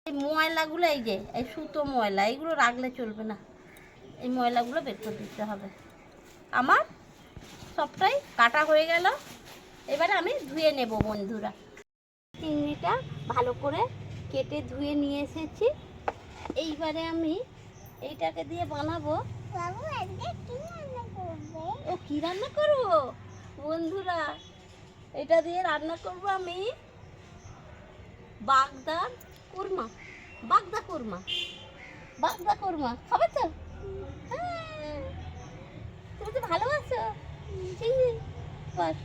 এই ময়লাগুলো, এই যে এই সুতো ময়লা, এইগুলো রাখলে চলবে না, এই ময়লাগুলো বের করে দিতে হবে। আমার সবটাই কাটা হয়ে গেল, এবারে আমি ধুয়ে নেব বন্ধুরা। চিংড়িটা ভালো করে কেটে ধুয়ে নিয়ে এসেছি। এইবারে আমি এইটাকে দিয়ে বানাবো। ও কি রান্না করবো বন্ধুরা? এটা দিয়ে রান্না করব আমি বাগদা কোরমা। বাগদা কোরমা, বাগদা কোরমা খাবে তো? হ্যাঁ, তুমি তো ভালোবাসো চিংড়ি। বাস,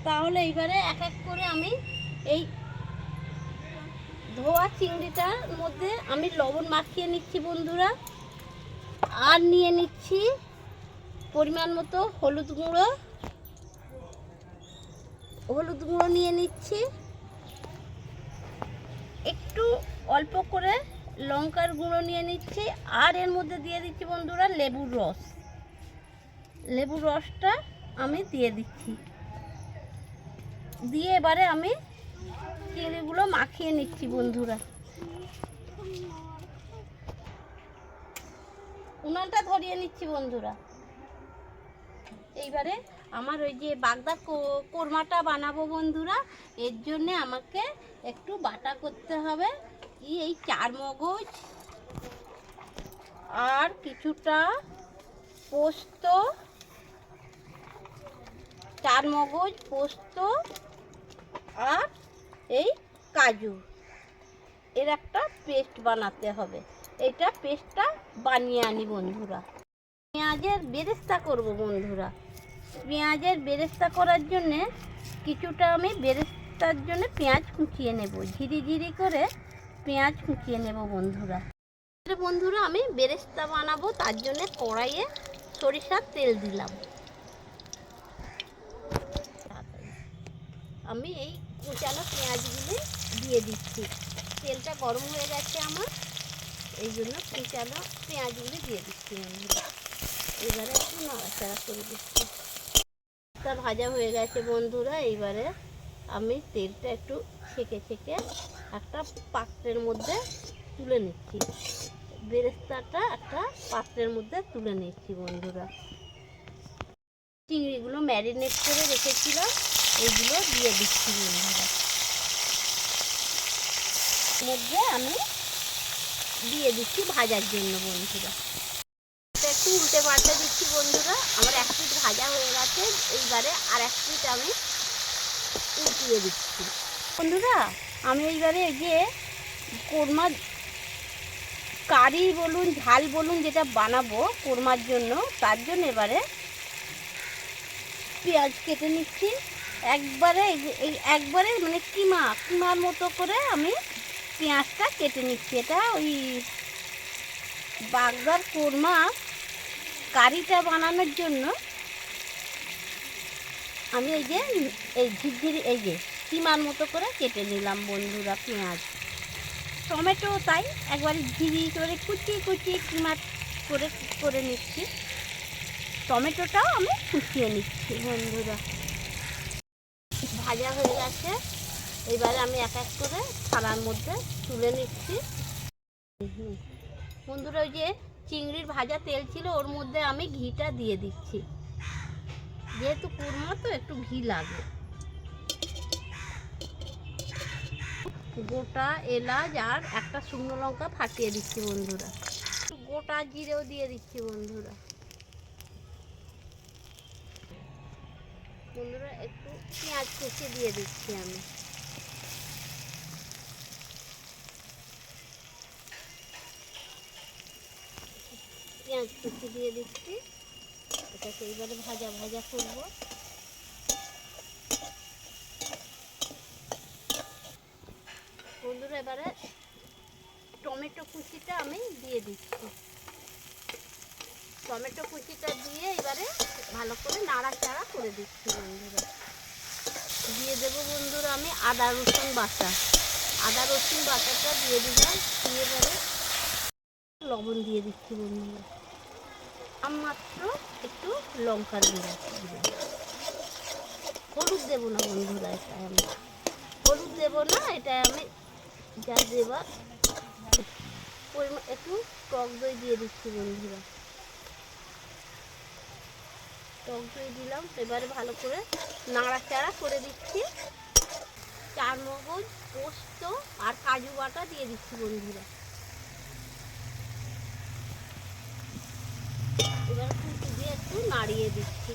তাহলে এইবারে এক এক করে আমি এই ধোয়া চিংড়িটার মধ্যে আমি লবণ মাখিয়ে নিচ্ছি বন্ধুরা। আর নিয়ে নিচ্ছি পরিমাণ মতো হলুদ গুঁড়ো। হলুদ গুঁড়ো নিয়ে নিচ্ছি, একটু অল্প করে লঙ্কার গুঁড়ো নিয়ে নিচ্ছি। আর এর মধ্যে দিয়ে দিচ্ছি বন্ধুরা লেবুর রস। লেবুর রসটা আমি দিয়ে দিচ্ছি, দিয়ে এবারে আমি চিংড়িগুলো মাখিয়ে নিচ্ছি বন্ধুরা। উনানটা ধরিয়ে নিচ্ছি বন্ধুরা। এইবারে আমার ওই যে বাগদা কোরমাটা বানাবো বন্ধুরা, এর জন্যে আমাকে একটু বাটা করতে হবে। এই 4 মগজ আর কিছুটা পোস্ত, 4 মগজ পোস্ত আর এই কাজু, এর একটা পেস্ট বানাতে হবে। এটা পেস্টটা বানিয়ে আনি বন্ধুরা। পেঁয়াজের বেরেস্তা করব বন্ধুরা। পেঁয়াজের বেরেস্তা করার জন্যে কিছুটা আমি বেরেস্তার জন্য পেঁয়াজ কুচিয়ে নেব, ঝিরি ঝিরি করে পেঁয়াজ কুচিয়ে নেব বন্ধুরা। বন্ধুরা আমি বেরেস্তা বানাবো, তার জন্য কড়াইয়ে সরিষার তেল দিলাম। আমি এই কুচানো পেঁয়াজগুলি দিয়ে দিচ্ছি। তেলটা গরম হয়ে গেছে আমার, এই জন্য কুচানো পেঁয়াজগুলি দিয়ে দিচ্ছি বন্ধুরা। এবারে একটু নাড়াচাড়া করে দিচ্ছি। তা ভাজা হয়ে গেছে বন্ধুরা। এইবারে আমি তেলটা একটু ছেঁকে ছেঁকে একটা পাত্রের মধ্যে তুলে নিচ্ছি। বেরেস্তাটা একটা পাত্রের মধ্যে তুলে নিচ্ছি বন্ধুরা। চিংড়িগুলো ম্যারিনেট করে রেখেছিলাম, এইগুলো দিয়ে দিচ্ছি বন্ধুরা। মধ্যে আমি দিয়ে দিচ্ছি ভাজার জন্য বন্ধুরা। একটু উল্টে পাল্টে দিচ্ছি বন্ধুরা। আমার এক পিঠ ভাজা হয়ে গেছে, এইবারে আর এক পিঠ আমি উল্টিয়ে দিচ্ছি বন্ধুরা। আমি এইবারে এই যে কোরমা কারি বলুন ঝাল বলুন যেটা বানাবো কোরমার জন্য, তার জন্য এবারে পেঁয়াজ কেটে নিচ্ছি। একবারে মানে কিমার মতো করে আমি পেঁয়াজটা কেটে নিচ্ছি। এটা ওই বাগদার কোরমা কারিটা বানানোর জন্য আমি এই ঝিরঝিরি এই যে কিমার মতো করে কেটে নিলাম বন্ধুরা পেঁয়াজ। টমেটো তাই একবারে ঝিরি করে কুচি কুচি কিমা করে নিচ্ছি। টমেটোটাও আমি কুচিয়ে নিচ্ছি বন্ধুরা। ভাজা হয়ে গেছে, এবারে আমি এক এক করে থালার মধ্যে তুলে নিচ্ছি বন্ধুরা। ওই যে চিংড়ির ভাজা তেল ছিল, ওর মধ্যে আমি ঘিটা দিয়ে দিচ্ছি। যেহেতু কুরমা তো একটু ঘি লাগে। গোটা এলাচ আর একটা শুকনো লঙ্কা ফাটিয়ে দিচ্ছি বন্ধুরা। গোটা জিরেও দিয়ে দিচ্ছি বন্ধুরা। একটু পেঁয়াজ কুচি দিয়ে দিচ্ছি আমি। পেঁয়াজ কুচি দিয়ে দিচ্ছি, এটাকে এইবারে ভাজা ভাজা করব। বন্ধুরা এবারে টমেটো কুচিটা আমি দিয়ে দিচ্ছি। টমেটো কুচিটা দিয়ে এবারে ভালো করে নাড়াচাড়া করে দিচ্ছি বন্ধুরা। দিয়ে দেবো বন্ধুরা আমি আদা রসুন বাটা। আদা রসুন বাটাটা দিয়ে দিলাম, দিয়ে এবারে লবণ দিয়ে দিচ্ছি বন্ধুরা। মাত্র একটু লঙ্কার গুঁড়ো দিলাম। হলুদ দেবো না বন্ধুরা, এটা আমি হলুদ দেবো না, এটা আমি যা দেবার একটু টক দই দিয়ে দিচ্ছি বন্ধুরা। টক দই দিলাম, এবারে ভালো করে নাড়াচাড়া করে দিচ্ছি। চারমগজ, পোস্ত আর কাজু বাটা দিয়ে দিচ্ছি বন্ধুরা। এবার খুঁটি দিয়ে একটু নাড়িয়ে দিচ্ছি।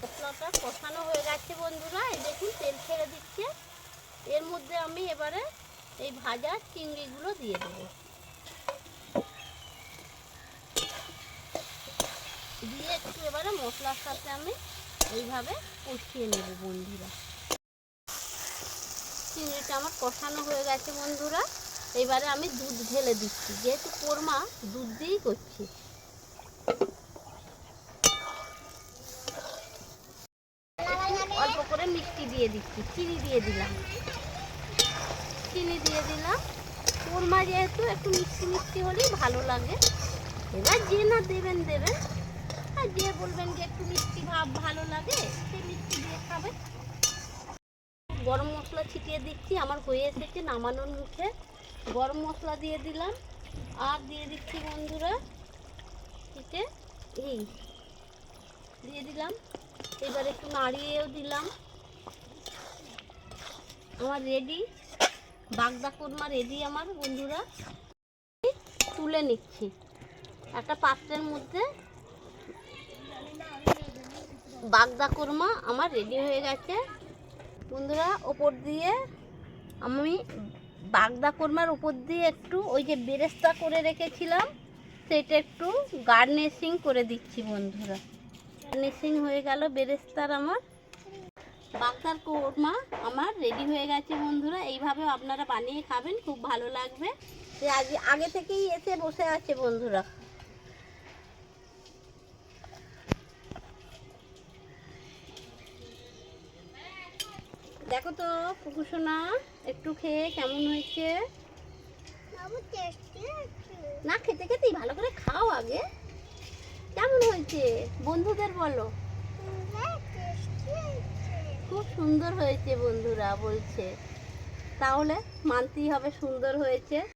মশলাটা কষানো হয়ে গেছে বন্ধুরা, এই দেখুন তেল ছেড়ে দিচ্ছে। এর মধ্যে আমি এবারে এই ভাজা চিংড়িগুলো দিয়ে দেবো। দিয়ে একটু এবারে মশলার সাথে আমি এইভাবে কষিয়ে নেব বন্ধুরা। চিংড়িটা আমার কষানো হয়ে গেছে বন্ধুরা, এবারে আমি দুধ ঢেলে দিচ্ছি। যেহেতু কোরমা দুধ দিয়েই করছি। অল্প করে মিষ্টি দিয়ে দিচ্ছি, চিনি দিয়ে দিলাম। কোরমা যেহেতু একটু মিষ্টি মিষ্টি হলেই ভালো লাগে। এবার যে না দেবেন দেবেন, আর যে বলবেন যে একটু মিষ্টি ভাব ভালো লাগে সে মিষ্টি দিয়ে খাবেন। গরম মশলা ছিটিয়ে দিচ্ছি, আমার হয়ে এসেছে নামানোর মুখে। গরম মশলা দিয়ে দিলাম আর দিয়ে দিচ্ছি বন্ধুরা এই দিয়ে দিলাম। এবার একটু নাড়িয়েও দিলাম। আমার রেডি, বাগদা কোরমা রেডি আমার বন্ধুরা। তুলে নিচ্ছি একটা পাত্রের মধ্যে। বাগদা কোরমা আমার রেডি হয়ে গেছে বন্ধুরা। ওপর দিয়ে আমি বাগদা কোরমার উপর দিয়ে একটু ওই যে বেরেস্তা করে রেখেছিলাম সেটা একটু গার্নিশিং করে দিচ্ছি বন্ধুরা। গার্নিশিং হয়ে গেল বেরেস্তার। আমার বাগদার কোরমা আমার রেডি হয়ে গেছে বন্ধুরা। এইভাবে আপনারা বানিয়ে খাবেন, খুব ভালো লাগবে। সে আগে থেকেই এসে বসে আছে বন্ধুরা। দেখো তো পুকুসোনা, একটু খেয়ে কেমন হয়েছে? না, খেতে খেতেই ভালো করে খাও আগে। কেমন হয়েছে বন্ধুদের বলো। খুব সুন্দর হয়েছে বন্ধুরা বলছে, তাহলে মানতেই হবে সুন্দর হয়েছে।